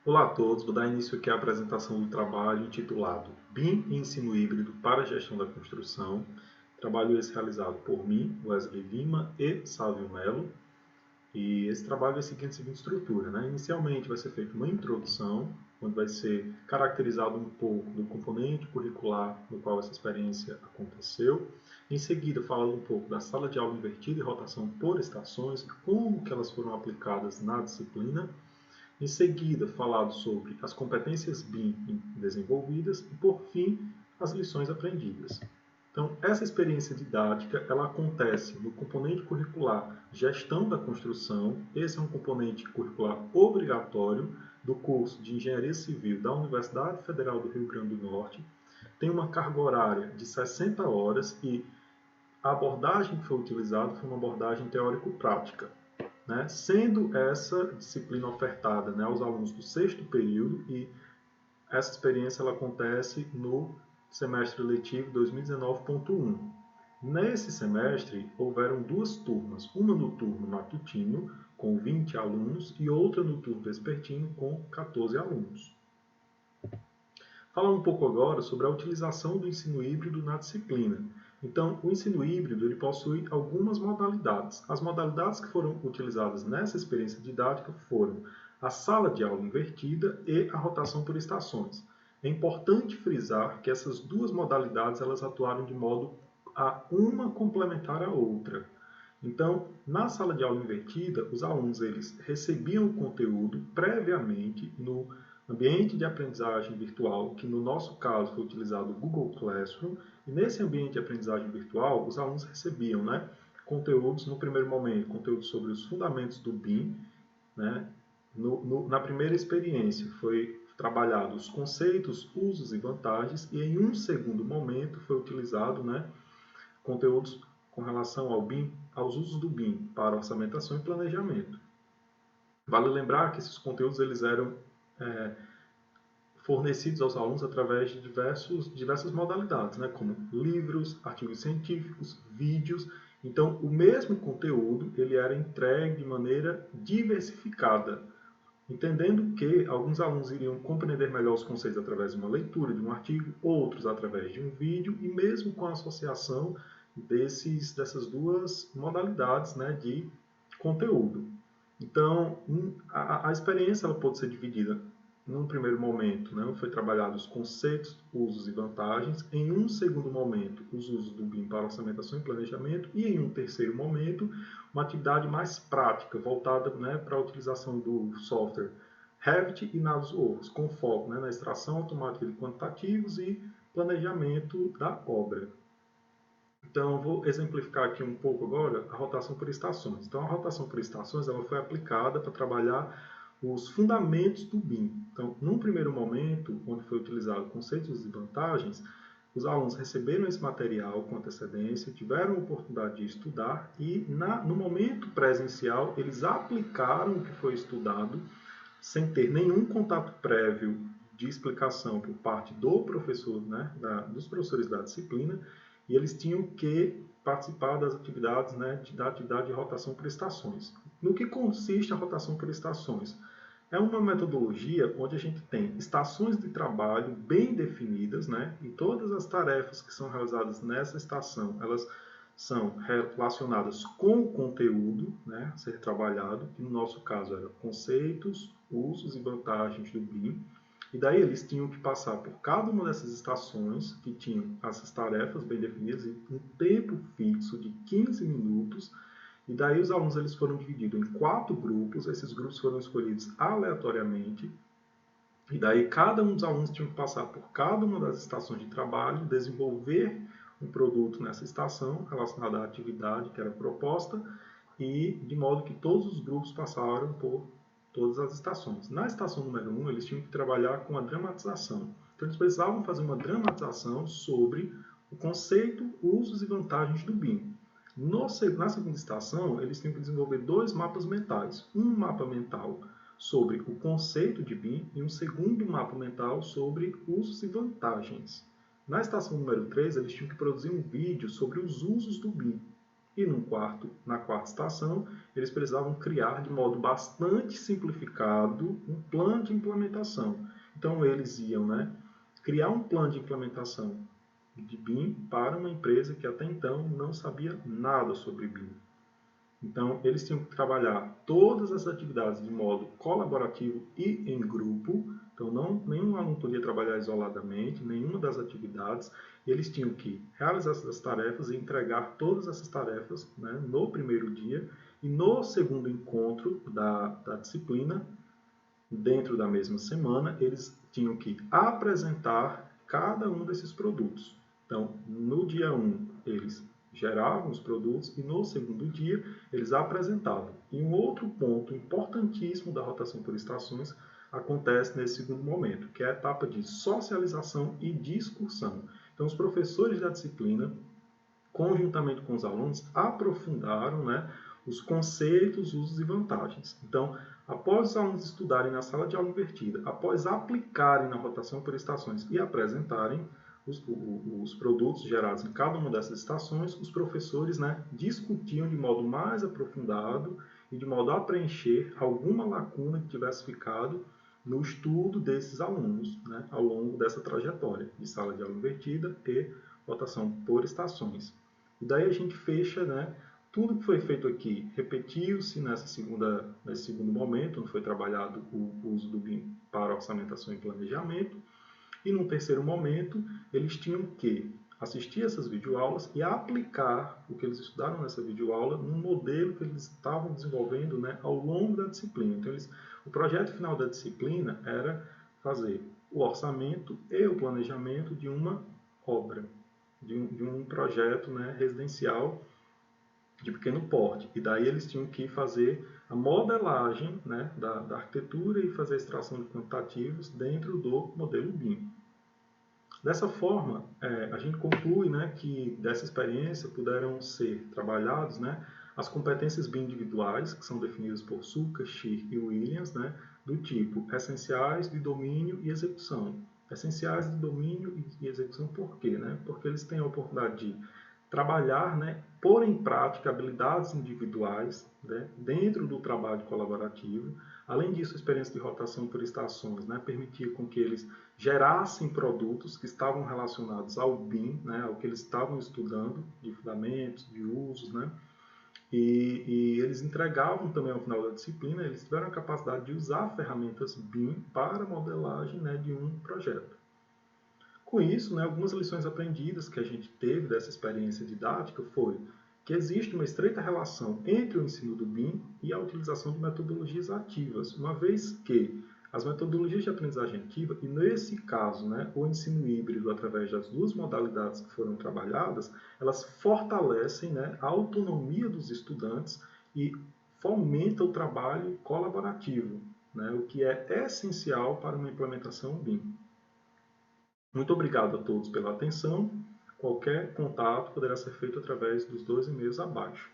Olá a todos, vou dar início aqui à apresentação do trabalho intitulado BIM e Ensino Híbrido para a Gestão da Construção. Trabalho esse realizado por mim, Wesley Lima e Sávio Melo. E esse trabalho vai seguir a seguinte estrutura, né? Inicialmente vai ser feita uma introdução, onde vai ser caracterizado um pouco do componente curricular no qual essa experiência aconteceu. Em seguida, falando um pouco da sala de aula invertida e rotação por estações, como que elas foram aplicadas na disciplina. Em seguida, falado sobre as competências BIM desenvolvidas e, por fim, as lições aprendidas. Então, essa experiência didática ela acontece no componente curricular Gestão da Construção. Esse é um componente curricular obrigatório do curso de Engenharia Civil da Universidade Federal do Rio Grande do Norte. Tem uma carga horária de 60 horas e a abordagem que foi utilizada foi uma abordagem teórico-prática, né? Sendo essa disciplina ofertada, né, aos alunos do sexto período, e essa experiência ela acontece no semestre letivo 2019.1. Nesse semestre, houveram duas turmas, uma no turno matutino, com 20 alunos, e outra no turno vespertino, com 14 alunos. Falar um pouco agora sobre a utilização do ensino híbrido na disciplina. Então, o ensino híbrido ele possui algumas modalidades. As modalidades que foram utilizadas nessa experiência didática foram a sala de aula invertida e a rotação por estações. É importante frisar que essas duas modalidades elas atuaram de modo a uma complementar a outra. Então, na sala de aula invertida, os alunos eles recebiam o conteúdo previamente no ambiente de aprendizagem virtual, que no nosso caso foi utilizado o Google Classroom, e nesse ambiente de aprendizagem virtual, os alunos recebiam, né, conteúdos no primeiro momento, conteúdos sobre os fundamentos do BIM, né, na primeira experiência foi trabalhado os conceitos, usos e vantagens, e em um segundo momento foi utilizado, né, conteúdos com relação ao BIM, aos usos do BIM para orçamentação e planejamento. Vale lembrar que esses conteúdos eles eram fornecidos aos alunos através de diversas modalidades, né, como livros, artigos científicos, vídeos. Então, o mesmo conteúdo ele era entregue de maneira diversificada, entendendo que alguns alunos iriam compreender melhor os conceitos através de uma leitura, de um artigo, outros através de um vídeo, e mesmo com a associação dessas duas modalidades, né, de conteúdo. Então, a experiência ela pode ser dividida num primeiro momento, né, foi trabalhado os conceitos, usos e vantagens. Em um segundo momento, os usos do BIM para orçamentação e planejamento. E em um terceiro momento, uma atividade mais prática, voltada, né, para a utilização do software Revit e Navisworks, com foco, né, na extração automática de quantitativos e planejamento da obra. Então, eu vou exemplificar aqui um pouco agora a rotação por estações. Então, a rotação por estações ela foi aplicada para trabalhar os fundamentos do BIM. Então, num primeiro momento, onde foi utilizado conceitos e vantagens, os alunos receberam esse material com antecedência, tiveram a oportunidade de estudar e, no momento presencial, eles aplicaram o que foi estudado sem ter nenhum contato prévio de explicação por parte do professor, né, dos professores da disciplina, e eles tinham que participar das atividades, né, da atividade de rotação por estações. No que consiste a rotação por estações? É uma metodologia onde a gente tem estações de trabalho bem definidas, né, e todas as tarefas que são realizadas nessa estação, elas são relacionadas com o conteúdo, né, a ser trabalhado, que no nosso caso eram conceitos, usos e vantagens do BIM. E daí eles tinham que passar por cada uma dessas estações, que tinham essas tarefas bem definidas, em um tempo fixo de 15 minutos. E daí os alunos eles foram divididos em 4 grupos, esses grupos foram escolhidos aleatoriamente. E daí cada um dos alunos tinha que passar por cada uma das estações de trabalho, desenvolver um produto nessa estação relacionado à atividade que era proposta, e de modo que todos os grupos passaram por todas as estações. Na estação número 1, eles tinham que trabalhar com a dramatização. Então, eles precisavam fazer uma dramatização sobre o conceito, usos e vantagens do BIM. Na segunda estação, eles tinham que desenvolver 2 mapas mentais. Um mapa mental sobre o conceito de BIM e um segundo mapa mental sobre usos e vantagens. Na estação número 3, eles tinham que produzir um vídeo sobre os usos do BIM. E na quarta estação, eles precisavam criar de modo bastante simplificado um plano de implementação. Então, eles iam, criar um plano de implementação de BIM para uma empresa que até então não sabia nada sobre BIM. Então, eles tinham que trabalhar todas as atividades de modo colaborativo e em grupo. Então, nenhum aluno podia trabalhar isoladamente, nenhuma das atividades. Eles tinham que realizar essas tarefas e entregar todas essas tarefas, no primeiro dia. E no segundo encontro da disciplina, dentro da mesma semana, eles tinham que apresentar cada um desses produtos. Então, no dia 1, eles geravam os produtos e no segundo dia eles apresentavam. E um outro ponto importantíssimo da rotação por estações acontece nesse segundo momento, que é a etapa de socialização e discussão. Então, os professores da disciplina, conjuntamente com os alunos, aprofundaram, os conceitos, usos e vantagens. Então, após os alunos estudarem na sala de aula invertida, após aplicarem na rotação por estações e apresentarem os produtos gerados em cada uma dessas estações, os professores, discutiam de modo mais aprofundado e de modo a preencher alguma lacuna que tivesse ficado no estudo desses alunos, ao longo dessa trajetória de sala de aula invertida e rotação por estações. E daí a gente fecha, tudo que foi feito aqui repetiu-se nesse segundo momento, onde foi trabalhado o uso do BIM para orçamentação e planejamento. E num terceiro momento, eles tinham que assistir essas videoaulas e aplicar o que eles estudaram nessa videoaula num modelo que eles estavam desenvolvendo, ao longo da disciplina. Então, o projeto final da disciplina era fazer o orçamento e o planejamento de uma obra, de um projeto, residencial de pequeno porte. E daí eles tinham que fazer a modelagem, da arquitetura e fazer a extração de quantitativos dentro do modelo BIM. Dessa forma, a gente conclui, que dessa experiência puderam ser trabalhados, as competências BIM individuais, que são definidas por Suka, Shir e Williams, do tipo essenciais de domínio e execução. Essenciais de domínio e execução por quê? Porque eles têm a oportunidade de trabalhar, pôr em prática habilidades individuais, dentro do trabalho colaborativo. Além disso, a experiência de rotação por estações, permitia com que eles gerassem produtos que estavam relacionados ao BIM, ao que eles estavam estudando, de fundamentos, de usos, e eles entregavam também ao final da disciplina, eles tiveram a capacidade de usar ferramentas BIM para a modelagem, de um projeto. Com isso, algumas lições aprendidas que a gente teve dessa experiência didática foi que existe uma estreita relação entre o ensino do BIM e a utilização de metodologias ativas, uma vez que as metodologias de aprendizagem ativa, e nesse caso, o ensino híbrido através das duas modalidades que foram trabalhadas, elas fortalecem, a autonomia dos estudantes e fomentam o trabalho colaborativo, o que é essencial para uma implementação BIM. Muito obrigado a todos pela atenção. Qualquer contato poderá ser feito através dos 2 e-mails abaixo.